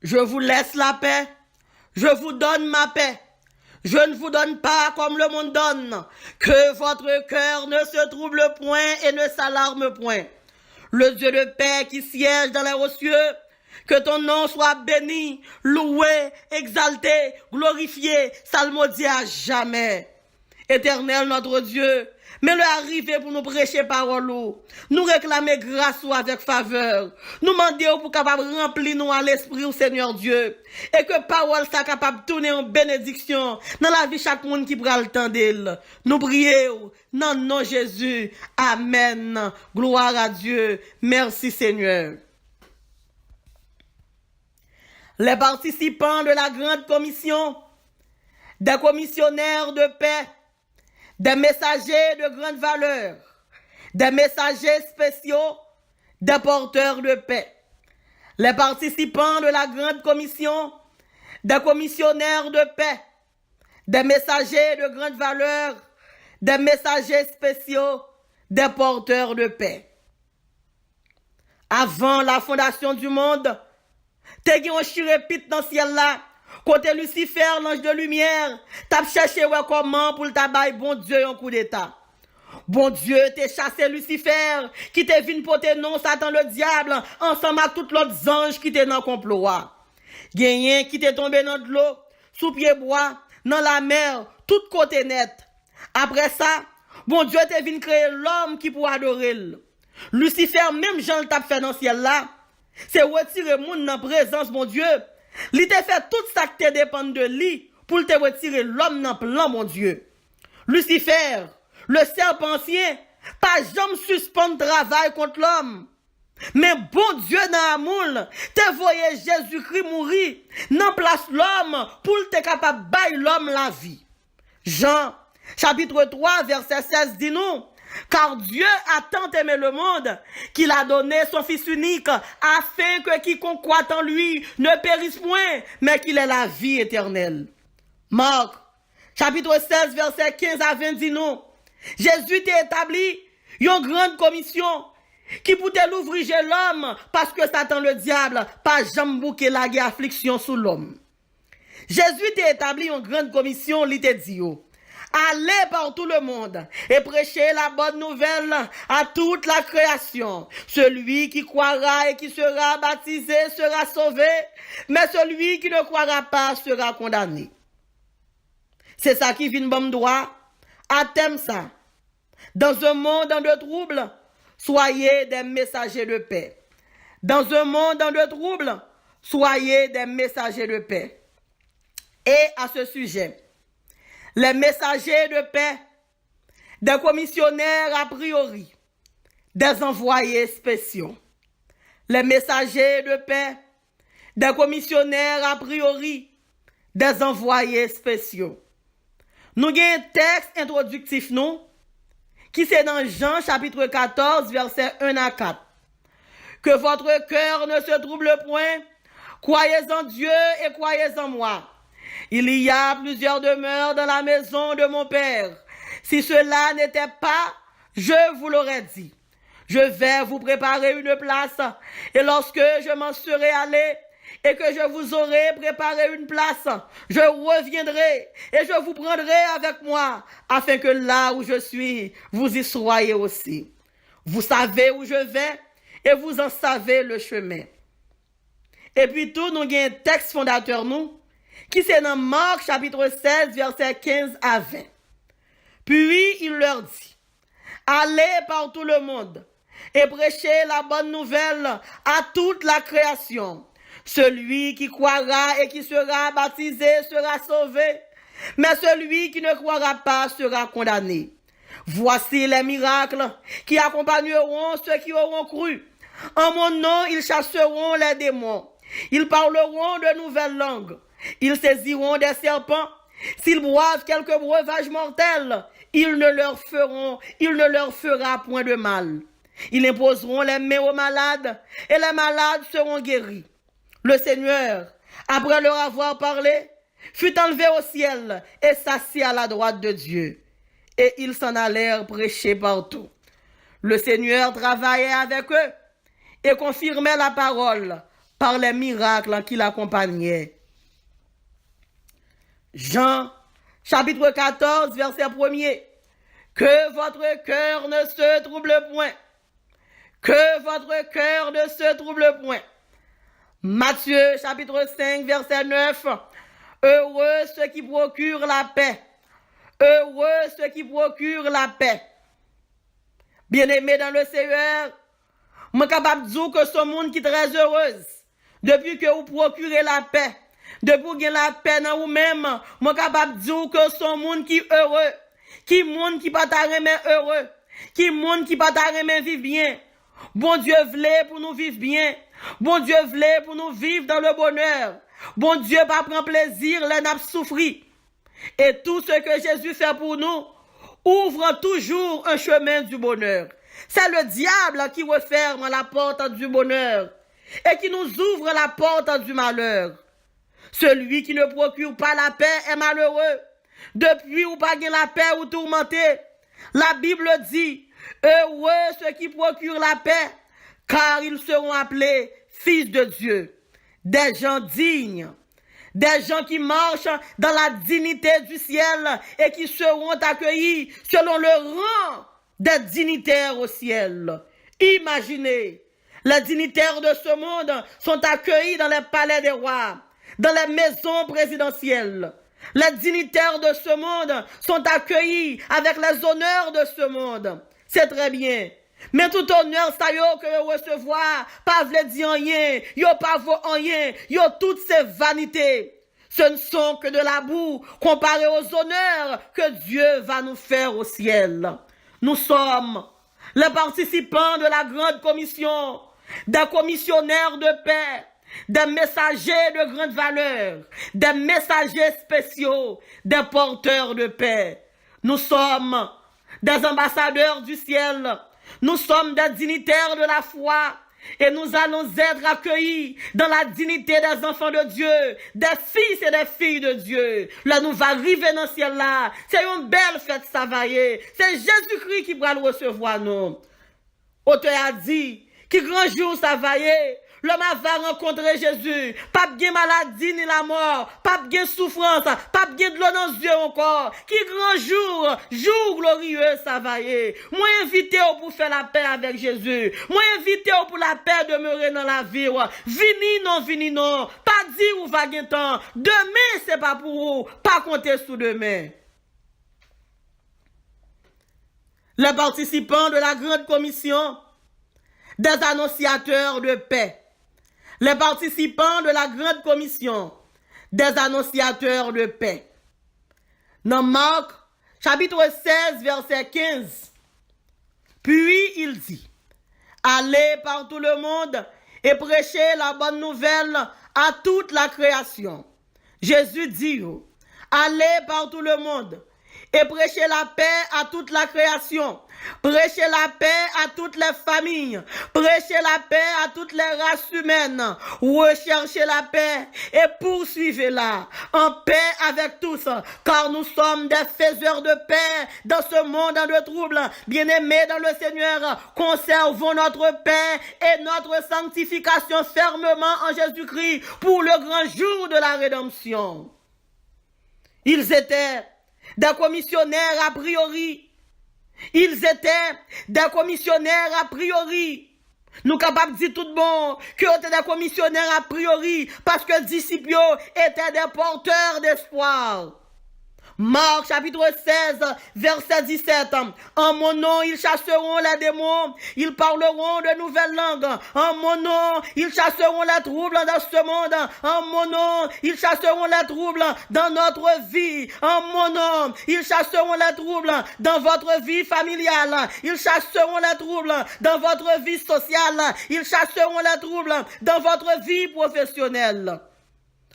Je vous laisse la paix. Je vous donne ma paix. Je ne vous donne pas comme le monde donne. Que votre cœur ne se trouble point et ne s'alarme point. Le Dieu de paix qui siège dans les hauts cieux, que ton nom soit béni, loué, exalté, glorifié, salmodié à jamais. Éternel notre Dieu, mais le arriver pour nous prêcher parole, nous réclamer grâce ou avec faveur, nous demander pour capable remplir nous à l'esprit au Seigneur Dieu, et que parole soit capable de tourner en bénédiction dans la vie de chaque monde qui prend le temps d'elle. Nous prions dans le nom de Jésus. Amen. Gloire à Dieu. Merci Seigneur. Les participants de la grande commission, des commissionnaires de paix, des messagers de grande valeur, des messagers spéciaux, des porteurs de paix. Les participants de la grande commission, des commissionnaires de paix, des messagers de grande valeur, des messagers spéciaux, des porteurs de paix. Avant la fondation du monde, t'es qui ont chirépite dans le ciel là, côté Lucifer, l'ange de lumière, t'as cherché comment pour t'abailler bon Dieu un coup d'état. Bon Dieu t'es chassé Lucifer, qui t'est venu porter non Satan le diable, ensemble avec tous l'autres anges qui t'est dans le complot. Gagné qui t'est tombé dans de l'eau, sous pied bois, dans la mer, tout côté net. Après ça, bon Dieu t'est venu créer l'homme qui pourra adorer. Lucifer, même Jean le t'a fait dans le ciel là, c'est retirer moun dans présence, mon Dieu. Li te fait tout ça qui te dépend de lui pour te retirer l'homme dans plan, mon Dieu. Lucifer, le serpentien, pas jamais suspendre travail contre l'homme. Mais bon Dieu dans l'amour, te voyé Jésus-Christ mourir dans place l'homme pour te capable de bailler l'homme la vie. Jean, chapitre 3, verset 16 dit nous, car Dieu a tant aimé le monde qu'il a donné son Fils unique afin que quiconque croit en lui ne périsse point, mais qu'il ait la vie éternelle. Marc, chapitre 16, verset 15 à 20 dit nous, Jésus t'a établi une grande commission qui pouvait l'ouvrir l'homme parce que Satan le diable pas jamais bouqué la guerre affliction sous l'homme. Jésus t'a établi une grande commission, il t'a dit, allez par tout le monde et prêchez la bonne nouvelle à toute la création. Celui qui croira et qui sera baptisé sera sauvé, mais celui qui ne croira pas sera condamné. C'est ça qui vient bon droit. À thème ça. Dans un monde en de troubles, soyez des messagers de paix. Dans un monde en de troubles, soyez des messagers de paix. Et à ce sujet, les messagers de paix, des commissionnaires a priori, des envoyés spéciaux. Les messagers de paix, des commissionnaires a priori, des envoyés spéciaux. Nous avons un texte introductif, nous, qui c'est dans Jean chapitre 14, verset 1 à 4. Que votre cœur ne se trouble point, croyez en Dieu et croyez en moi. Il y a plusieurs demeures dans la maison de mon Père. Si cela n'était pas, je vous l'aurais dit. Je vais vous préparer une place, et lorsque je m'en serai allé, et que je vous aurai préparé une place, je reviendrai, et je vous prendrai avec moi, afin que là où je suis, vous y soyez aussi. Vous savez où je vais, et vous en savez le chemin. Et puis tout, nous avons un texte fondateur, nous, qui c'est dans Marc chapitre 16, verset 15 à 20. Puis il leur dit, allez par tout le monde et prêchez la bonne nouvelle à toute la création. Celui qui croira et qui sera baptisé sera sauvé, mais celui qui ne croira pas sera condamné. Voici les miracles qui accompagneront ceux qui auront cru. En mon nom, ils chasseront les démons. Ils parleront de nouvelles langues. Ils saisiront des serpents. S'ils boivent quelques breuvages mortels, il ne leur fera point de mal. Ils imposeront les mains aux malades, et les malades seront guéris. Le Seigneur, après leur avoir parlé, fut enlevé au ciel et s'assit à la droite de Dieu. Et ils s'en allèrent prêcher partout. Le Seigneur travaillait avec eux et confirmait la parole par les miracles qui l'accompagnaient. Jean, chapitre 14, verset 1er. Que votre cœur ne se trouble point. Que votre cœur ne se trouble point. Matthieu, chapitre 5, verset 9. Heureux ceux qui procurent la paix. Heureux ceux qui procurent la paix. Bien-aimés dans le Seigneur, je suis capable de dire que ce monde qui est très heureuse. Depuis que vous procurez la paix, depuis que vous avez la paix dans vous-même, je suis capable de dire que ce monde qui est heureux, qui monde qui pas heureux, qui monde qui pas vivre bien. Bon Dieu voulait pour nous vivre bien. Bon Dieu voulait pour nous vivre dans le bonheur. Bon Dieu pas prendre plaisir, les n'a souffrir. Et tout ce que Jésus fait pour nous ouvre toujours un chemin du bonheur. C'est le diable qui referme la porte du bonheur et qui nous ouvre la porte du malheur. Celui qui ne procure pas la paix est malheureux. Depuis ou pas la paix ou tourmenté. La Bible dit, heureux ceux qui procurent la paix, car ils seront appelés fils de Dieu. Des gens dignes, des gens qui marchent dans la dignité du ciel et qui seront accueillis selon le rang des dignitaires au ciel. Imaginez, les dignitaires de ce monde sont accueillis dans les palais des rois, dans les maisons présidentielles. Les dignitaires de ce monde sont accueillis avec les honneurs de ce monde. C'est très bien. Mais tout honneur ça yo que yo recevoir, pas vle dire rien, yo pas vaut rien, yo toutes ces vanités. Ce ne sont que de la boue comparé aux honneurs que Dieu va nous faire au ciel. Nous sommes les participants de la grande commission, des commissionnaires de paix, des messagers de grande valeur, des messagers spéciaux, des porteurs de paix. Nous sommes des ambassadeurs du ciel. Nous sommes des dignitaires de la foi et nous allons être accueillis dans la dignité des enfants de Dieu, des fils et des filles de Dieu. Là, nous va arriver dans le ciel là. C'est une belle fête savaillée. C'est Jésus-Christ qui va nous recevoir, nous. Auteur a dit, qui grand jour savaillé. L'homme va rencontrer Jésus. Pas de maladie ni la mort. Pas de souffrance. Pas de l'eau dans les yeux encore. Qui grand jour, jour glorieux ça va y est. Moi invité pour faire la paix avec Jésus. Moi invité pour la paix demeurer dans la vie. Vini non. Pas dire ou va gagner temps. Demain c'est pas pour vous. Pas compter sous demain. Les participants de la grande commission, des annonciateurs de paix. Les participants de la grande commission, des annonciateurs de paix. Dans Marc, chapitre 16, verset 15. Puis il dit, allez par tout le monde et prêchez la bonne nouvelle à toute la création. Jésus dit, allez par tout le monde et prêchez la paix à toute la création. Prêchez la paix à toutes les familles. Prêchez la paix à toutes les races humaines. Recherchez la paix et poursuivez-la en paix avec tous, car nous sommes des faiseurs de paix dans ce monde de troubles. Bien-aimés dans le Seigneur, conservons notre paix et notre sanctification fermement en Jésus-Christ pour le grand jour de la rédemption. Ils étaient des commissionnaires a priori. Ils étaient des commissionnaires a priori. Nous capables de dire tout bon que étaient des commissionnaires a priori parce que les disciples étaient des porteurs d'espoir. Marc chapitre 16 verset 17. En mon nom ils chasseront les démons, ils parleront de nouvelles langues. En mon nom ils chasseront les troubles dans ce monde. En mon nom ils chasseront les troubles dans notre vie. En mon nom ils chasseront les troubles dans votre vie familiale. Ils chasseront les troubles dans votre vie sociale. Ils chasseront les troubles dans votre vie professionnelle.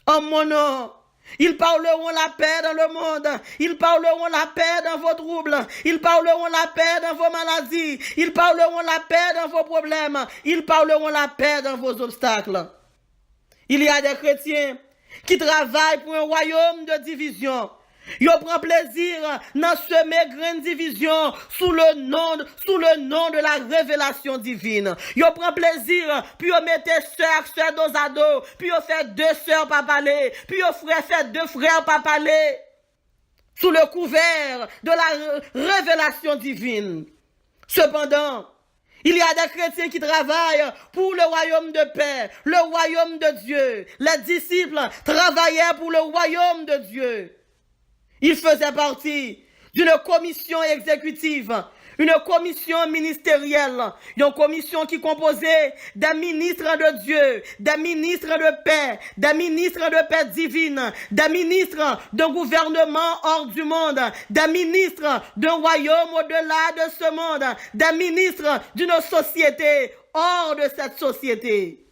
En mon nom ils parleront la paix dans le monde. Ils parleront la paix dans vos troubles. Ils parleront la paix dans vos maladies. Ils parleront la paix dans vos problèmes. Ils parleront la paix dans vos obstacles. Il y a des chrétiens qui travaillent pour un royaume de division. Yo prend plaisir dans semer grande division sous le nom de la révélation divine. Yo prend plaisir, puis yo mette sœur dos à dos, puis yo fait 2 sœurs pas parler, puis yo fait 2 frères pas parler. Sous le couvert de la révélation divine. Cependant, il y a des chrétiens qui travaillent pour le royaume de paix, le royaume de Dieu. Les disciples travaillaient pour le royaume de Dieu. Ils faisaient partie d'une commission exécutive, une commission ministérielle, une commission qui composait des ministres de Dieu, des ministres de paix divine, des ministres d'un gouvernement hors du monde, des ministres d'un royaume au-delà de ce monde, des ministres d'une société hors de cette société.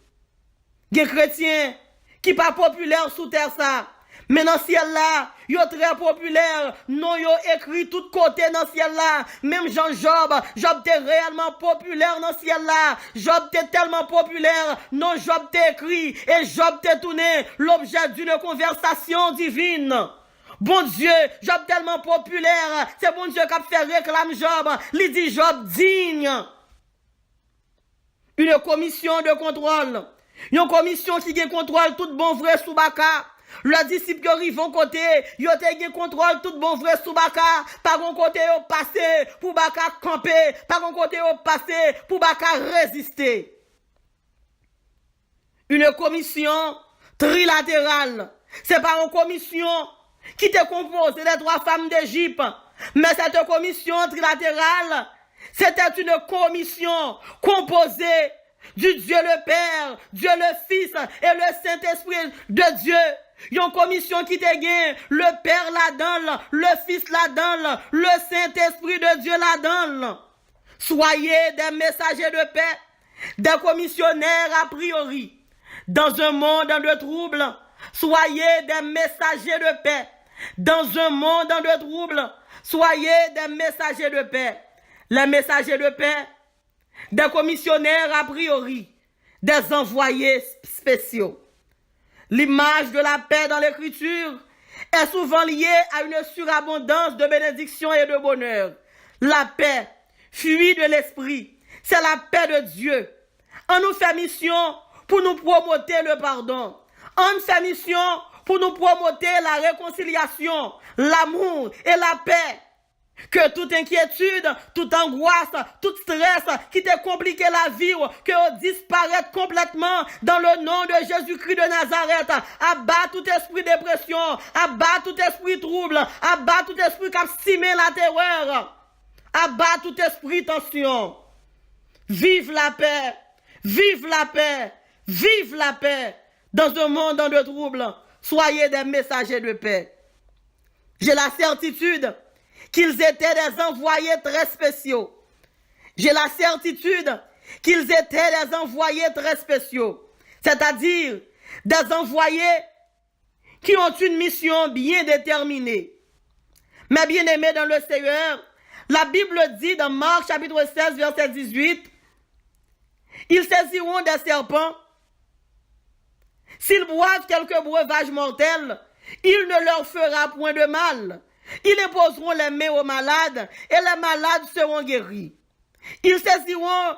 Des chrétiens qui pas populaires sous terre ça. Mais dans le ciel là, yo très populaire, non yo écrit tout côté dans le ciel là. Même Job était réellement populaire dans le ciel là. Job était tellement populaire, non Job était écrit et Job était tourné l'objet d'une conversation divine. Bon Dieu, Job tellement populaire, c'est bon Dieu qui a fait réclame Job, il dit Job digne. Une commission de contrôle, une commission qui contrôle tout bon vrai sous baka. Le disciple qui vont côté, yo te contrôle tout bon vrai sous baka, par un côté au passé pour baka camper, par un côté au passé pour baka résister. Une commission trilatérale, c'est pas une commission qui te compose des 3 femmes d'Égypte, mais cette commission trilatérale, c'était une commission composée du Dieu le Père, Dieu le Fils et le Saint-Esprit de Dieu. Une commission qui te gagne, le Père là-dedans, le Fils là-dedans, le Saint-Esprit de Dieu là-dedans. Soyez des messagers de paix, des commissionnaires a priori. Dans un monde de troubles, soyez des messagers de paix. Dans un monde de troubles, soyez des messagers de paix. Les messagers de paix, des commissionnaires a priori, des envoyés spéciaux. L'image de la paix dans l'écriture est souvent liée à une surabondance de bénédictions et de bonheur. La paix, fruit de l'esprit, c'est la paix de Dieu. On nous fait mission pour nous promoter le pardon. On nous fait mission pour nous promoter la réconciliation, l'amour et la paix. Que toute inquiétude, toute angoisse, tout stress qui t'a compliqué la vie, que disparaisse complètement dans le nom de Jésus-Christ de Nazareth. Abat tout esprit dépression, abat tout esprit trouble, abat tout esprit qui a simé la terreur, abat tout esprit tension. Vive la paix, vive la paix, vive la paix. Dans un monde de trouble, soyez des messagers de paix. J'ai la certitude qu'ils étaient des envoyés très spéciaux. J'ai la certitude qu'ils étaient des envoyés très spéciaux. C'est-à-dire des envoyés qui ont une mission bien déterminée. Mais bien aimés dans le Seigneur, la Bible dit dans Marc chapitre 16 verset 18, ils saisiront des serpents. S'ils boivent quelques breuvages mortels, il ne leur fera point de mal. Ils imposeront les mains aux malades et les malades seront guéris. Ils saisiront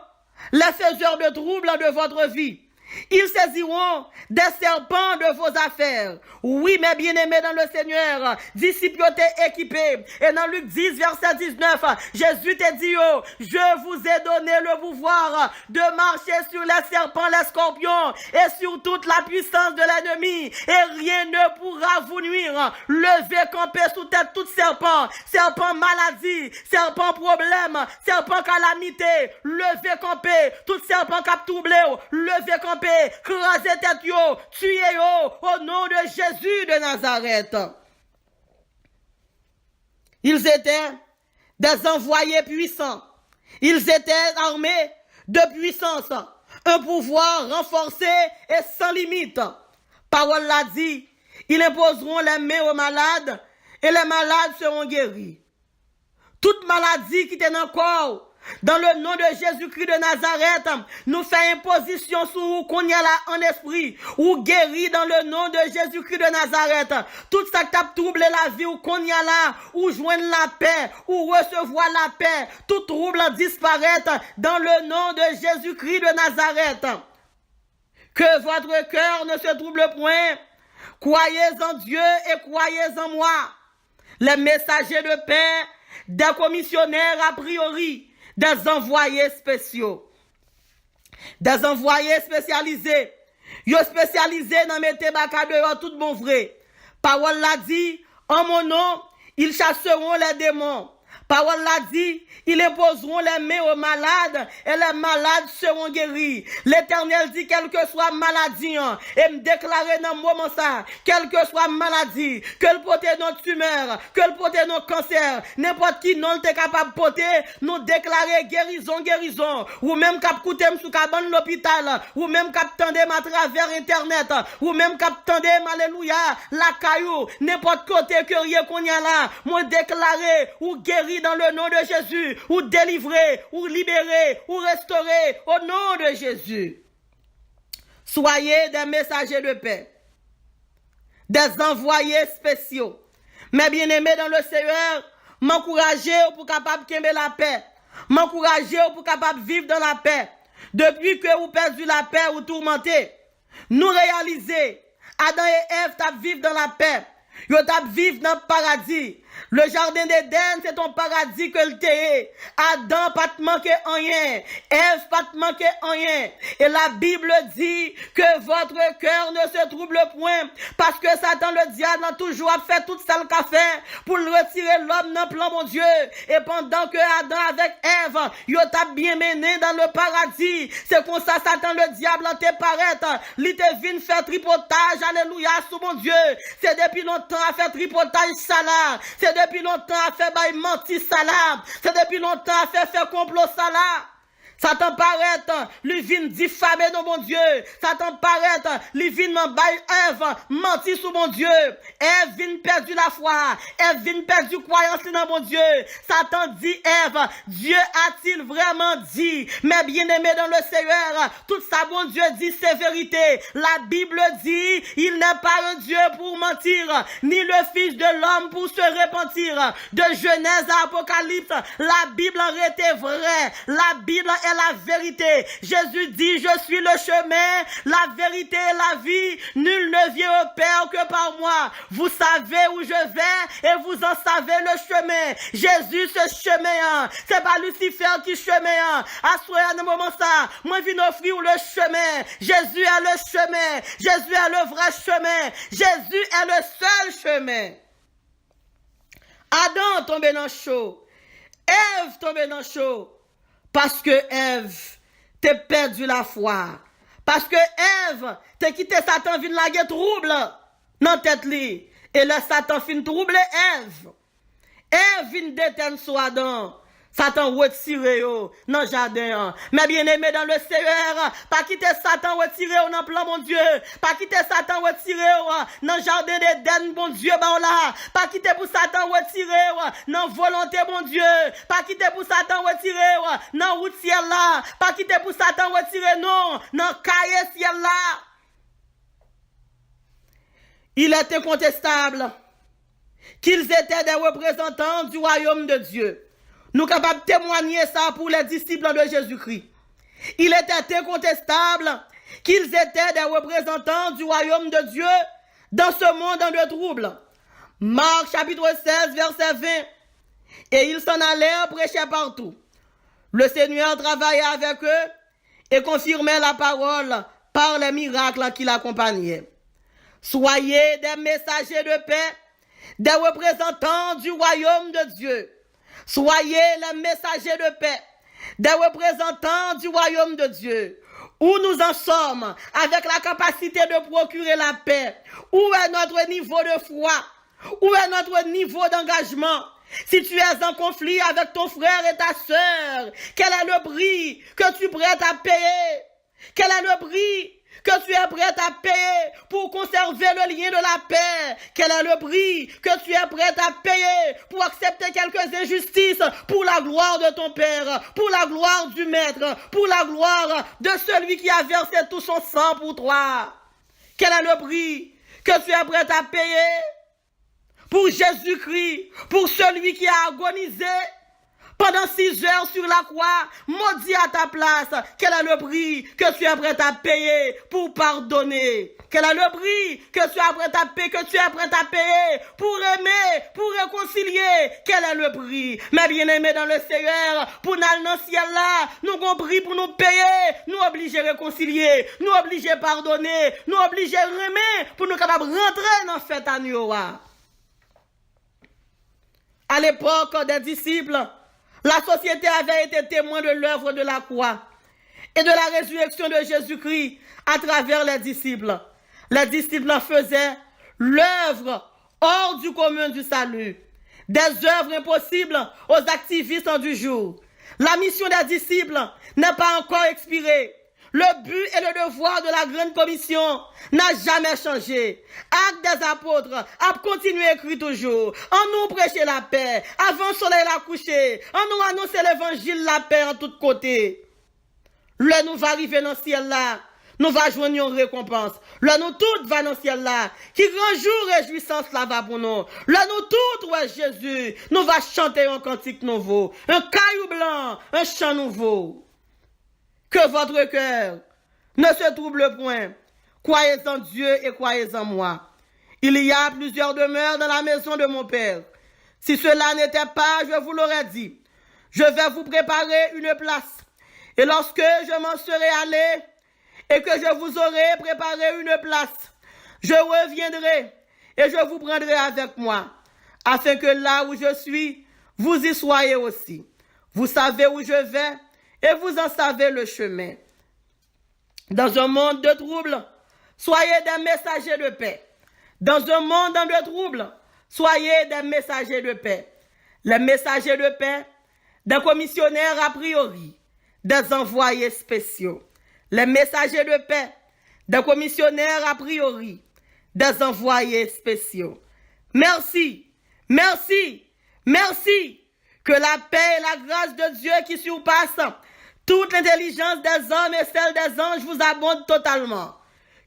les faiseurs de troubles de votre vie. Ils saisiront des serpents de vos affaires. Oui, mes bien-aimés dans le Seigneur, disciples étaient équipés. Et dans Luc 10, verset 19, Jésus t'a dit, oh, je vous ai donné le pouvoir de marcher sur les serpents, les scorpions et sur toute la puissance de l'ennemi. Et rien ne pourra vous nuire. Levez, campez sous tête tout serpent. Serpent maladie, serpent problème, serpent calamité. Levez, campez tout serpent cap troublé. Levez, campez, crasez tête yo, tuez yo, au nom de Jésus de Nazareth. Ils étaient des envoyés puissants. Ils étaient armés de puissance. Un pouvoir renforcé et sans limite. Parole l'a dit, ils imposeront les mains aux malades et les malades seront guéris. Toute maladie qui est dans le corps dans le nom de Jésus-Christ de Nazareth, nous faisons imposition sur vous qu'on y a là en esprit, ou guéri dans le nom de Jésus-Christ de Nazareth. Tout ça qui t'a troublé la vie, ou qu'on y a là, ou joindre la paix, ou recevoir la paix, tout trouble disparaître dans le nom de Jésus-Christ de Nazareth. Que votre cœur ne se trouble point. Croyez en Dieu et croyez en moi. Les messagers de paix, des commissionnaires a priori, des envoyés spéciaux, des envoyés spécialisés. Ils sont spécialisés dans mettre baka dehors tout bon vrai. Parole l'a dit, en mon nom, ils chasseront les démons. Parole l'a dit, ils imposeront les mains aux malades et les malades seront guéris. L'Éternel dit, quelle que soit maladie, et me déclarer dans le moment ça, quelle que soit maladie, que le porter notre tumeur, que le porter notre cancer, n'importe qui non t'es capable de porter, nous déclarer guérison, ou même cap coûter sous cabane l'hôpital, ou même cap tendem à travers internet, ou même cap tendem, alléluia, la caillou, n'importe côté que rien qu'on y a là, moi déclarer, ou guérir dans le nom de Jésus, ou délivrer, ou libérer, ou restaurer, au nom de Jésus. Soyez des messagers de paix, des envoyés spéciaux. Mes bien-aimés dans le Seigneur, m'encourager pour capable de la paix, m'encourager pour capable de vivre dans la paix. Depuis que vous perdez la paix ou tourmentez, nous réaliser, Adam et Ève t'a vivre dans la paix, ils t'a vivre dans le paradis. Le jardin d'Éden, c'est ton paradis que le t'est. Adam, pas te manquer rien. Ève, pas te manquer rien. Et la Bible dit que votre cœur ne se trouble point. Parce que Satan, le diable, a toujours fait tout ça le café pour retirer l'homme dans le plan, mon Dieu. Et pendant que Adam avec Ève, il t'a bien mené dans le paradis. C'est comme ça, Satan, le diable, en te paraît. Il te vient faire tripotage, alléluia, sous mon Dieu. C'est depuis longtemps à faire tripotage salade. C'est depuis longtemps à faire bail menti salade. C'est depuis longtemps à faire complot salade. Satan paraît, lui vient diffamer dans mon Dieu. Satan paraît, lui vient bail Ève, menti sous mon Dieu. Ève vient perdu la foi. Ève vient perdu croyance dans mon Dieu. Satan dit Ève, Dieu a-t-il vraiment dit? Mais bien aimé dans le Seigneur, tout ça mon Dieu dit c'est vérité. La Bible dit, il n'est pas un Dieu pour mentir, ni le Fils de l'homme pour se repentir. De Genèse à Apocalypse, la Bible en était vraie. La Bible est la vérité. Jésus dit, je suis le chemin, la vérité et la vie. Nul ne vient au Père que par moi. Vous savez où je vais et vous en savez le chemin. Jésus, ce chemin, c'est pas Lucifer qui chemin. À ce moment ça, moi je viens offrir le chemin. Jésus est le chemin. Jésus est le vrai chemin. Jésus est le seul chemin. Adam tombé dans le chaud. Ève tombé dans le chaud. Parce que Ève, t'es perdu la foi. Parce que Ève, t'es quitté Satan, vient la guerre trouble dans tête li. Et le Satan fin trouble Ève. Ève vient déteindre sur Adam. Satan retire yo dans le jardin. Mais bien aimé dans le Seigneur, pas quitter Satan retire yo dans le plan, mon Dieu. Pas quitter Satan retire yo dans le jardin d'Éden, mon Dieu, bah là. Pas quitter pour Satan retire yo dans volonté, mon Dieu. Pas quitter pour Satan retire yo dans route ciel là. Pas quitter pour Satan retire non dans cahier ciel là. Il est incontestable qu'ils étaient des représentants du royaume de Dieu. Nous sommes capables de témoigner ça pour les disciples de Jésus-Christ. Il était incontestable qu'ils étaient des représentants du royaume de Dieu dans ce monde de trouble. Marc chapitre 16, verset 20. Et ils s'en allèrent prêcher partout. Le Seigneur travaillait avec eux et confirmait la parole par les miracles qui l'accompagnaient. Soyez des messagers de paix, des représentants du royaume de Dieu. Soyez les messagers de paix, des représentants du royaume de Dieu. Où nous en sommes avec la capacité de procurer la paix? Où est notre niveau de foi? Où est notre niveau d'engagement? Si tu es en conflit avec ton frère et ta sœur, quel est le prix que tu es prêt à payer? Quel est le prix que tu es prêt à payer pour conserver le lien de la paix. Quel est le prix que tu es prêt à payer pour accepter quelques injustices pour la gloire de ton Père, pour la gloire du Maître, pour la gloire de celui qui a versé tout son sang pour toi? Quel est le prix que tu es prêt à payer pour Jésus-Christ, pour celui qui a agonisé pendant 6 heures sur la croix, maudit à ta place? Quel est le prix que tu es prêt à payer pour pardonner? Quel est le prix que tu es prêt à payer, pour aimer, pour réconcilier? Quel est le prix? Mes bien-aimés dans le Seigneur, pour nous dans le ciel là, nous avons pris pour nous payer, nous obliger à réconcilier, nous obliger à pardonner, nous obliger à aimer, pour nous capables de rentrer dans cette année. À l'époque des disciples, la société avait été témoin de l'œuvre de la croix et de la résurrection de Jésus-Christ à travers les disciples. Les disciples faisaient l'œuvre hors du commun du salut, des œuvres impossibles aux activistes du jour. La mission des disciples n'est pas encore expirée. Le but et le devoir de la grande commission n'a jamais changé. Actes des apôtres a continué écrit toujours. En nous prêcher la paix, avant le soleil la coucher. En nous annoncer l'évangile la paix en tous côtés. Là nous va arriver dans le ciel là, nous va joindre une récompense. Là nous toutes va dans le ciel là, qui grand jour réjouissance là va pour nous. Là nous toutes, ouais Jésus, nous va chanter un cantique nouveau, un caillou blanc, un chant nouveau. Que votre cœur ne se trouble point. Croyez en Dieu et croyez en moi. Il y a plusieurs demeures dans la maison de mon Père. Si cela n'était pas, je vous l'aurais dit. Je vais vous préparer une place. Et lorsque je m'en serai allé et que je vous aurai préparé une place, je reviendrai et je vous prendrai avec moi, afin que là où je suis, vous y soyez aussi. Vous savez où je vais et vous en savez le chemin. Dans un monde de troubles, soyez des messagers de paix. Dans un monde de troubles, soyez des messagers de paix. Les messagers de paix, des commissionnaires a priori, des envoyés spéciaux. Les messagers de paix, des commissionnaires a priori, des envoyés spéciaux. Merci, merci, merci. Que la paix et la grâce de Dieu qui surpasse toute l'intelligence des hommes et celle des anges vous abondent totalement.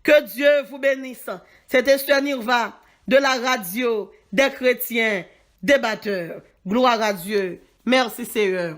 Que Dieu vous bénisse. C'était Sœur Nirva de la radio des chrétiens débatteurs. Gloire à Dieu. Merci Seigneur.